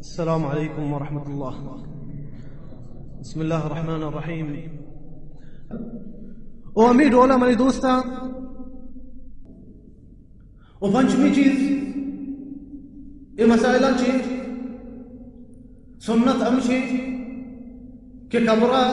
السلام عليكم ورحمة الله. بسم الله الرحمن الرحيم. امید والا मेरे दोस्ता और पंचमी चीज ये मसाइला चीज सुन्नत अमशी के कब्रा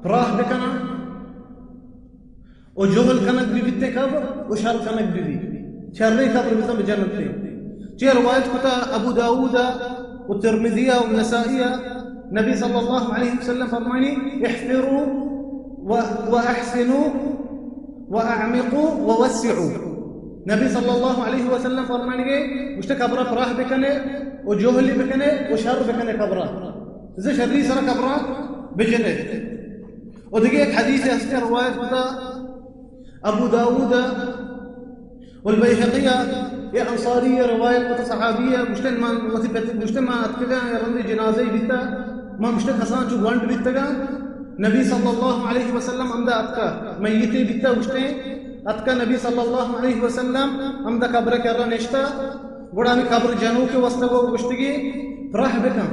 प्राह बेकना और जोहल कनक भी बिते कब्र और शर कनक भी शर्री कब्र बिते जन्नत थे चे रवायत कुता अबू दाऊद और तिरमिजिया और नसाइया नबी सल्लल्लाहु अलैहि वसल्लम फरमानी इहफिरू व अहसिनु व अअमिकू व वस्सिउ नबी सल्लल्लाहु अलैहि वसल्लम फरमाएंगे मुश्त कब्र प्राह बेकने और जोहली बेकने और शर बेकने कब्र इसे शर्री सर कब्र बेजने और देखिए एक हदीस है इसके रवायत होता अबू दाऊद और बैहक़िया ये अंसारी रवायत होता सहाबिया मुश्तमा अतकगा रंदी जनाजे बिता मा मुश्त खसान जो गंड बितगा नबी सल्लल्लाहु अलैहि वसल्लम अमदा अतका मय्यते बिता मुश्ते अतका नबी सल्लल्लाहु अलैहि वसल्लम अमदा कब्र कररा नेश्ता गोड़ा में कब्र जनू के वस्ता को गुश्तगी प्राह बेका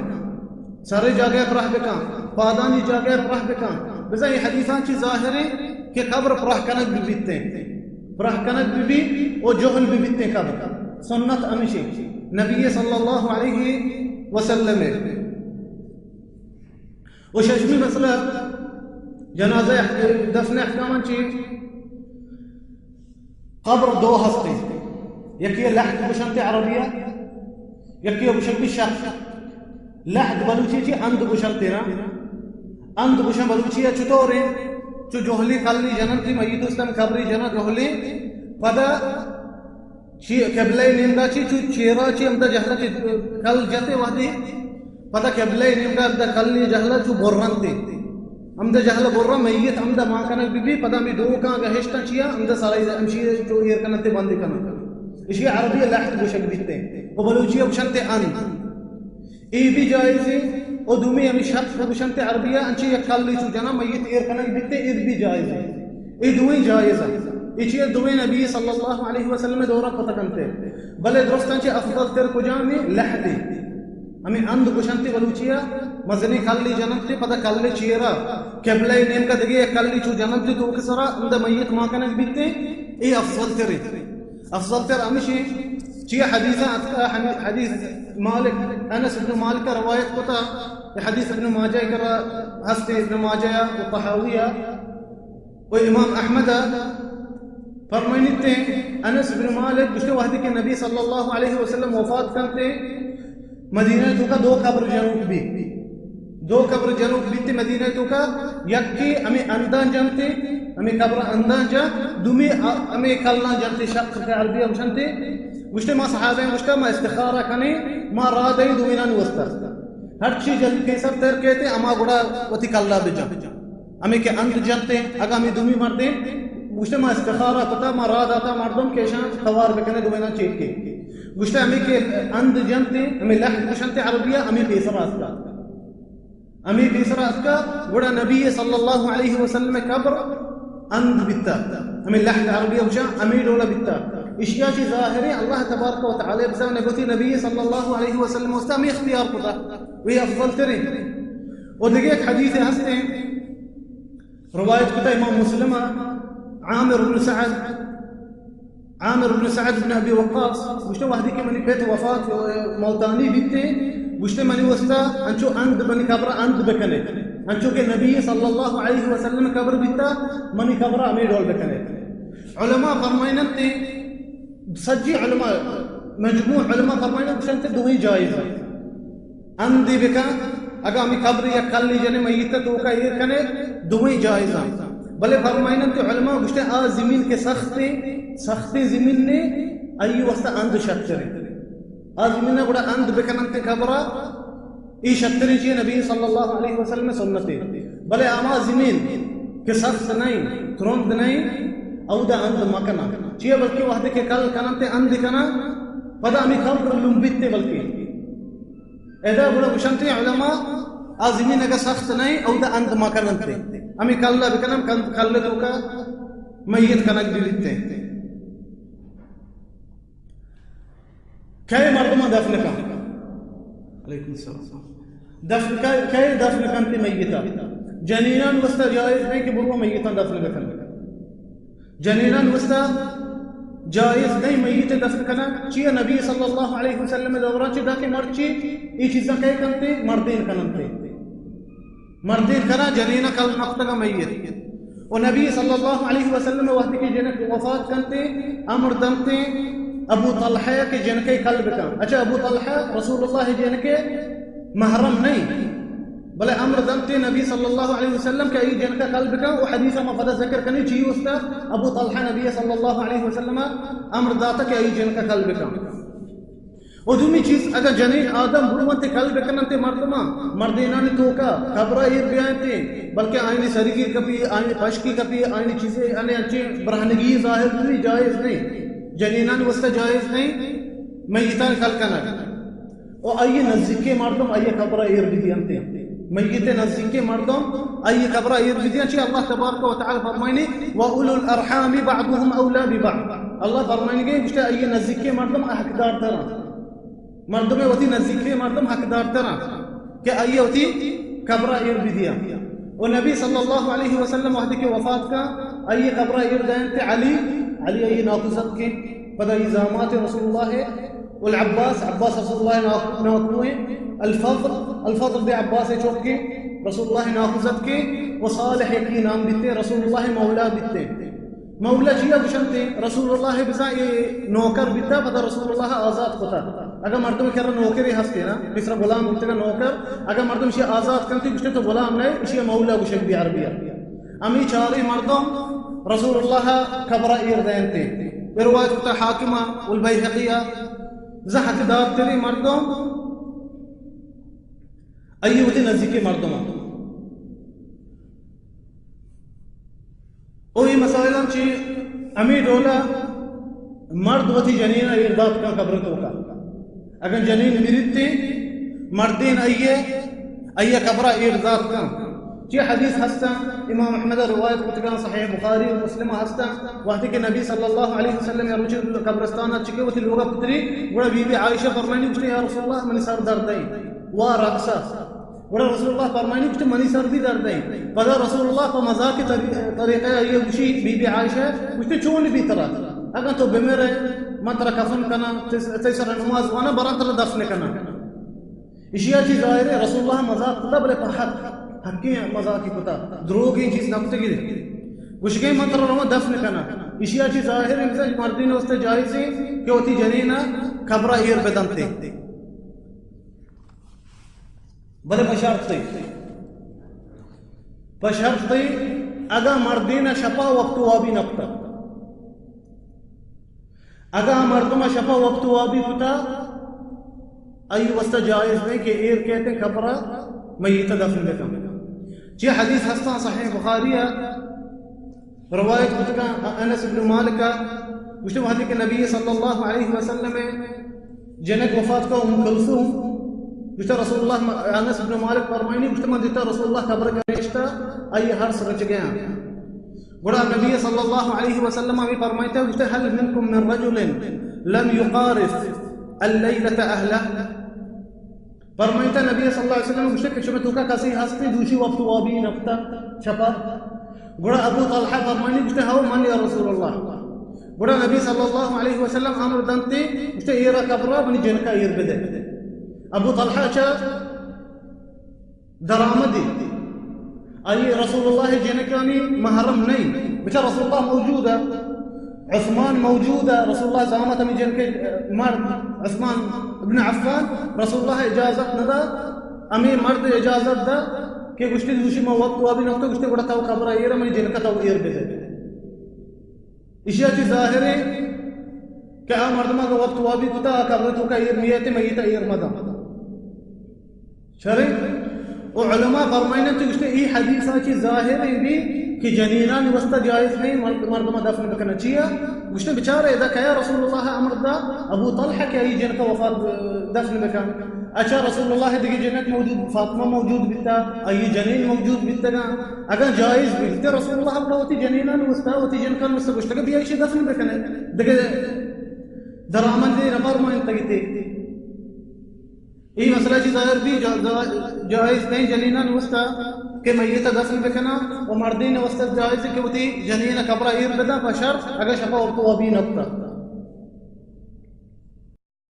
सारे जगह प्राह बेका पादानी जगह प्राह बेका बस ये हदीसां की जाहिर है कि कब्र प्राह कनक भी बितते प्राह कनक भी और जोहल भी बितते कब्र सुन्नत अमिशी नबी सल्लल्लाहु अलैहि वसल्लम और शशमी मसला जनाजा दफन अहकाम चीज कब्र दो हस्ते यकी लहद बुशंत अरबिया यकी बुशंत शख लहद बलूची ची अंद बुशंत ना अंद बुशं बलूची चुतोरे चु जोहली कल्ली जनन थी मय्यत उस्ताम कब्री जना जोहली पदा ची कबले निंदा ची चु चेरा ची अमदा जहला ची कल जाते वादी पदा कबले निंदा द कल्ली जहला चु बोर्रंती अमदा जहला बोर्रा मय्यत अमदा मां कनक बीबी पदा मी दो का गहेष्टा चिया अमदा सारा अमशी जो यर कनते बंदी कना इसी अरबी लहद बुशक बिते और बलूचिया बुशंते अन ई भी जायज है और दुमी अमी शख बुशंते अरबिया अंची यकल्ली चु जना मय्यत यर कनक बिते ईद भी जायज है ई दुई जायज है इची दुई नबी सल्लल्लाहु अलैहि वसल्लम दौरा पता कंते भले दोस्तांची अफदल तेर को जामी लहदी अमी अंद बुशंते बलूचिया मजनी कल्ली जनंती पता कल्ली चीरा केबले नेम का दगे कल्ली चु जनंती तो कसरा अंद मय्यत मां कनक बिते ई अफजल तेरे अफजल तेर अमशी ची हदीसा हदीस मालिक अनस इब्न मालिक का रवायत कोता हदीस इब्न माजा का हस्ते इब्न माजा व तहाविया व इमाम अहमद फरमाइते अनस इब्न मालिक बिश्तो वहदी के नबी सल्लल्लाहु अलैहि वसल्लम वफात करते मदीना तो का दो कब्र जनूब बीते मदीना तो का यक्की हमें अंदान जानते हमें कब्र अंदान जा दुमी हमें कलना जानते शक के अरबिया मुशंते मुश्ते मा सहाबे मुश्ता मा इस्तिखारा कने मा रादे दुमिना वस्ता हर चीज जल के सब तर कहते अमा गुड़ा वती कल्ला बिजा हमें के अंत जानते अगा हमें दुमी मरते मुश्ते मा इस्तिखारा पता मा राद आता मर्दम के शान सवार बकने दुमिना चेक के मुश्ते हमें के अंत जानते हमें लहद मुशंते अरबिया हमें बेसरा असका अमी तीसरा असका गुड़ा नबी सल्लल्लाहु अलैहि वसल्लम कब्र अंद बिता हमें लहद अरबिया वजा अमी डोला बिता इशिया की जाहिर है अल्लाह तबारक व तआला बसा नबी नबी सल्लल्लाहु अलैहि वसल्लम उस्तामी इख्तियार कोता वे अफजल तेरे और देखिए एक हदीस हंसते रवायत कोता इमाम मुस्लिम आमिर इब्न सअद इब्न अबी वक्कास मुश्ते वहदी के मनी पेट वफात मौतानी बिते मुश्ते मनी वस्ता अंचो अंद बनी कब्र अंद बकने अंचो के नबी सल्लल्लाहु अलैहि वसल्लम कब्र बिता मनी कब्र अमी डोल बकने उलमा फरमाइनते सज्जी उलमा मजमू उलमा फरमाइनते शंते दुई जायज अंदी बका अगर अमी कब्र या कल्ली जने मय्यत तो का ये कने दुई जायज भले फरमाइनते उलमा मुश्ते आ जमीन के सख्ते जमीन ने आई वस्ता अंद शक्तरे आजमीन गुड़ा अंद बेकनंते कब्रा ई शक्तरी जी नबी सल्लल्लाहु अलैहि वसल्लम सुन्नते भले आमा जमीन के सख्त नहीं तुरंत नहीं औदा अंद मकना चिया बल्कि वहदे के कल कनंते अंद कना पदा अमी कब्र लुम्बिते बल्कि एदा गुड़ा बुशंते उलमा आजमीन अगर सख्त नहीं औदा अंद मकनंते अमी कल्ला बेकनम कल्ले तो का मय्यत कनक बिलते क्या मर्दमा दफन का अलैकुम सलाम। दफन कई दफन कंते मय्यता जनीनान वस्ता जायज नहीं कि बुरो मय्यता दफन बकन जनीनान वस्ता जायज नहीं मय्यत दफन करना चिया नबी सल्लल्लाहु अलैहि वसल्लम दौरा चिदा के मर्ची ये चीज़ें कई कंते मर्दीन कनंते मर्दीन करा जनीना कल नफ्ता का मय्यत और नबी सल्लल्लाहु अलैहि वसल्लम वहद के जनक वफात कंते अमर दमते अबू तलहा के जनके कल्ब का। अच्छा अबू तलहा रसूलुल्लाह जनके महरम नहीं भले अमर दमते नबी सल्लल्लाहु अलैहि वसल्लम के ई जनका कल्ब का वो हदीस में फदा जिक्र करनी चाहिए उसका अबू तलहा नबी सल्लल्लाहु अलैहि वसल्लम अमर दाता के ई जनका कल्ब का। और दूसरी चीज अगर जनीन आदम बुरुवंते कल्ब कनंते मर्दमा मर्देनानी तोका खबरा ये बयानते बल्कि आईनी सरीगी कभी आईनी पशकी कभी आईनी चीजें अने अच्छे ब्रहनगी जाहिर नहीं जायज नहीं जनीनान वस्ता जायज नहीं मय्यतान कल कना और आइए नजदीके मर्दम आइए खबरा ये बिदियंते मय्यत नजदीके मर्दम आइए खबरा ये बिदियंते अल्लाह तबारक व तआला फरमाइने व उलुल अरहाम बअदुहुम औला बिबअद अल्लाह फरमाइने कि आइए नजदीके मर्दम हकदार तरह मर्दों में होती नजदीकी मर्दम हकदार तरह कि आइए होती कब्रा इर बिदिया और नबी सल्लल्लाहु अलैहि वसल्लम वहद के वफात का आइए कब्रा इर दैन थे अली अली आइए नाकुजत के पदा इजामात रसूलुल्लाह उल अब्बास अब्बास रसूलुल्लाह नाकुए अल-फضल दे अब्बास चौक के रसूलुल्लाह नाकुजत के वो सालिह की नाम बिते रसूलुल्लाह मौला बिते मौला जिया बुशंते रसूलुल्लाह बिसा ये नौकर बिता पता रसूलुल्लाह आजाद होता अगर मर्दों में कह नौकर ही हंसते ना मिस्र गुलाम बिते का नौकर अगर मर्दों से आजाद करते बुशते तो गुलाम नहीं इसी मौला बुशक भी अरबिया अमी चारे मर्दों रसूलुल्लाह खबरा इरदानते रिवायत होता हाकिमा उल बैहकिया जहत दार तेरे मर्दों अय्युती नजदीकी मर्दों ओ ये मसाइल ची अमी डोला मर्द वती जनीन इर्दात का कब्र तो का अगर जनीन मिरते मर्दीन अय्ये कब्र इर्दात का ची हदीस हस्ता इमाम अहमद रिवायत कुतगा सहीह बुखारी और मुस्लिम हस्ता वहदे के नबी सल्लल्लाहु अलैहि वसल्लम या रुचि कब्रिस्तान चिके वती लोगा पुत्री बड़ा बीबी आयशा फरमानी उसने या रसूलुल्लाह मन सर दर्द है वा रअसा बड़ा रसूलुल्लाह फरमानी उसने मनी सर भी दर्द है बदा रसूलुल्लाह को मजाक के तरीक़े ये उसी बीबी आयशा उसने चोन भी तरह अगर तो बेमेरे मंत्र कफन करना तैसर नमाज वाना बरातर दफन करना इशिया चीज जाहिर है रसूलुल्लाह मजाक खुदा बले हक हकी मजाक खुदा द्रोगी चीज नफ्ते की उसके मंत्र रमा दफन करना इशिया चीज जाहिर है मिसाल मर्दी ने उससे जाहिर से कि होती जनीना खबरा ईर बेदमते बले बशर्ते अगा मर्दीना शपा वक्त वाबी नफ्ता अगा मर्दमा शपा वक्त वाबी खुदा अयु वस्ता जायज नहीं कि ईर कहते खबरा मय्यत दफन बेकम जी हदीस हस्ता सहीह बुखारिया रवायत कुतका अनस इब्न मालिक का उसने वहदी के नबी सल्लल्लाहु अलैहि वसल्लम जनक वफात का उम्म कुलसूम उसने रसूलुल्लाह अनस इब्न मालिक फरमाइनी उसने देता रसूलुल्लाह कब्र का रिश्ता आई हर रच गया बड़ा नबी सल्लल्लाहु अलैहि वसल्लम भी फरमाते हैं उसने हल मिनकुम मिन रजुलिन लम युकारिफ अल-लैलता अहला फरमाते नबी सल्लल्लाहु अलैहि वसल्लम उसने कुछ में तुका कैसी हस्ती दूसरी वक्त वाबी नफ्ता छपा बड़ा अबू तलहा फरमानी उसने हाउ मन या रसूलुल्लाह बड़ा नबी सल्लल्लाहु अलैहि वसल्लम अमर दंते उसने ईरा कब्र बनी जनका ईर बदे अबू तलहा चा दरामदी आई रसूलुल्लाह जनकानी महरम नहीं बेचा रसूलुल्लाह मौजूदा उस्मान मौजूदा रसूलुल्लाह ज़ामत में जनके मर्द उस्मान इब्न अफ़्फ़ान रसूलुल्लाह इजाज़त नदा अमी मर्द इजाज़त दा कि गुश्ती दूसरी में वक्त वाबी नफ्ता गुश्ती बड़ा ताऊ कब्र ईरा में जनका ताऊ ईर बदे इशिया चीज जाहिर है कि आ मर्दमा का वक्त वाबी कुता कब्र तो का ईर मियत मय्यत ईर मदा शरी और उलमा फरमाइने तो उसने ये हदीस की जाहिर है भी कि जनीनान वस्ता जायज नहीं मर्दमा दफन करना चाहिए उसने बेचारे इदा कया रसूलुल्लाह अमर दा अबू तलहा के आई जन का वफात दफन बका अच्छा रसूलुल्लाह दिगी जन्नत मौजूद फातिमा मौजूद बिता आई जनीन मौजूद बिता अगर जायज बिते रसूलुल्लाह बड़ा होती जनीनान वस्ता होती जन का वस्ता कुछ भी आई दफन बकने दिगे दरामन दे रबर मान तगते ये मसला जी ज़ाहिर भी जायज़ नहीं जनीना वस्ता के मय्यत दफन बकना और मर्दीन वस्ता जायज़ कि उती जनीना कब्र ईर बदा बशर अगर शफा और तो अभी नब्ता